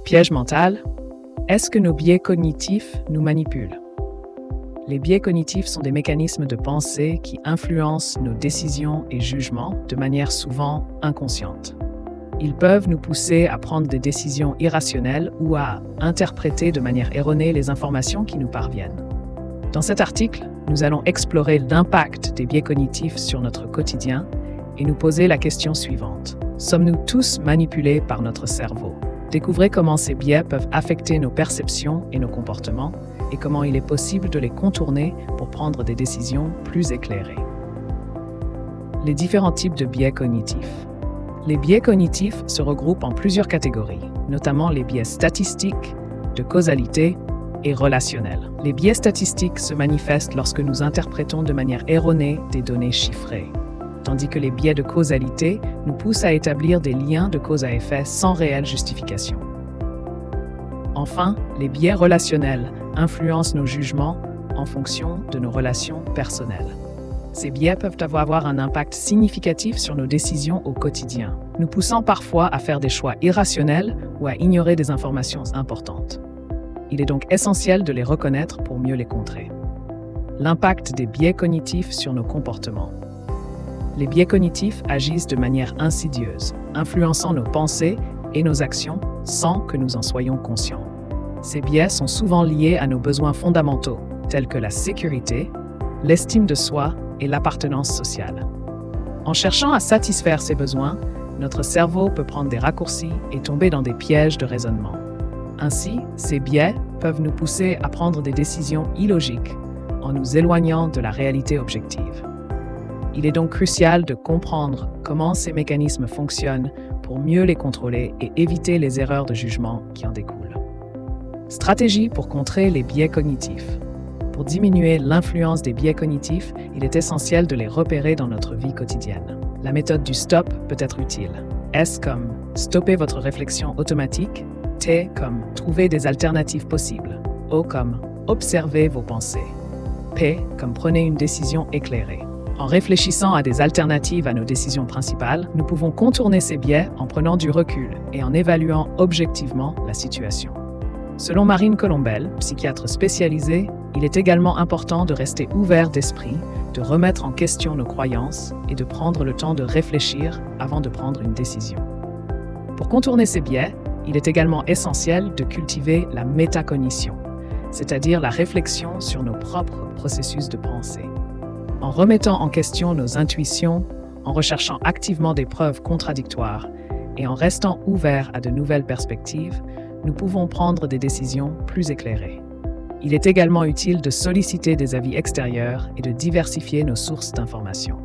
Piège mental. Est-ce que nos biais cognitifs nous manipulent? Les biais cognitifs sont des mécanismes de pensée qui influencent nos décisions et jugements de manière souvent inconsciente. Ils peuvent nous pousser à prendre des décisions irrationnelles ou à interpréter de manière erronée les informations qui nous parviennent. Dans cet article, nous allons explorer l'impact des biais cognitifs sur notre quotidien et nous poser la question suivante. Sommes-nous tous manipulés par notre cerveau? Découvrez comment ces biais peuvent affecter nos perceptions et nos comportements et comment il est possible de les contourner pour prendre des décisions plus éclairées. Les différents types de biais cognitifs. Les biais cognitifs se regroupent en plusieurs catégories, notamment les biais statistiques, de causalité et relationnels. Les biais statistiques se manifestent lorsque nous interprétons de manière erronée des données chiffrées, tandis que les biais de causalité nous poussent à établir des liens de cause à effet sans réelle justification. Enfin, les biais relationnels influencent nos jugements en fonction de nos relations personnelles. Ces biais peuvent avoir un impact significatif sur nos décisions au quotidien, nous poussant parfois à faire des choix irrationnels ou à ignorer des informations importantes. Il est donc essentiel de les reconnaître pour mieux les contrer. L'impact des biais cognitifs sur nos comportements. Les biais cognitifs agissent de manière insidieuse, influençant nos pensées et nos actions sans que nous en soyons conscients. Ces biais sont souvent liés à nos besoins fondamentaux, tels que la sécurité, l'estime de soi et l'appartenance sociale. En cherchant à satisfaire ces besoins, notre cerveau peut prendre des raccourcis et tomber dans des pièges de raisonnement. Ainsi, ces biais peuvent nous pousser à prendre des décisions illogiques en nous éloignant de la réalité objective. Il est donc crucial de comprendre comment ces mécanismes fonctionnent pour mieux les contrôler et éviter les erreurs de jugement qui en découlent. Stratégie pour contrer les biais cognitifs. Pour diminuer l'influence des biais cognitifs, il est essentiel de les repérer dans notre vie quotidienne. La méthode du stop peut être utile. S comme stopper votre réflexion automatique, T comme trouver des alternatives possibles, O comme observer vos pensées, P comme prenez une décision éclairée. En réfléchissant à des alternatives à nos décisions principales, nous pouvons contourner ces biais en prenant du recul et en évaluant objectivement la situation. Selon Marine Colombel, psychiatre spécialisée, il est également important de rester ouvert d'esprit, de remettre en question nos croyances et de prendre le temps de réfléchir avant de prendre une décision. Pour contourner ces biais, il est également essentiel de cultiver la métacognition, c'est-à-dire la réflexion sur nos propres processus de pensée. En remettant en question nos intuitions, en recherchant activement des preuves contradictoires et en restant ouverts à de nouvelles perspectives, nous pouvons prendre des décisions plus éclairées. Il est également utile de solliciter des avis extérieurs et de diversifier nos sources d'informations.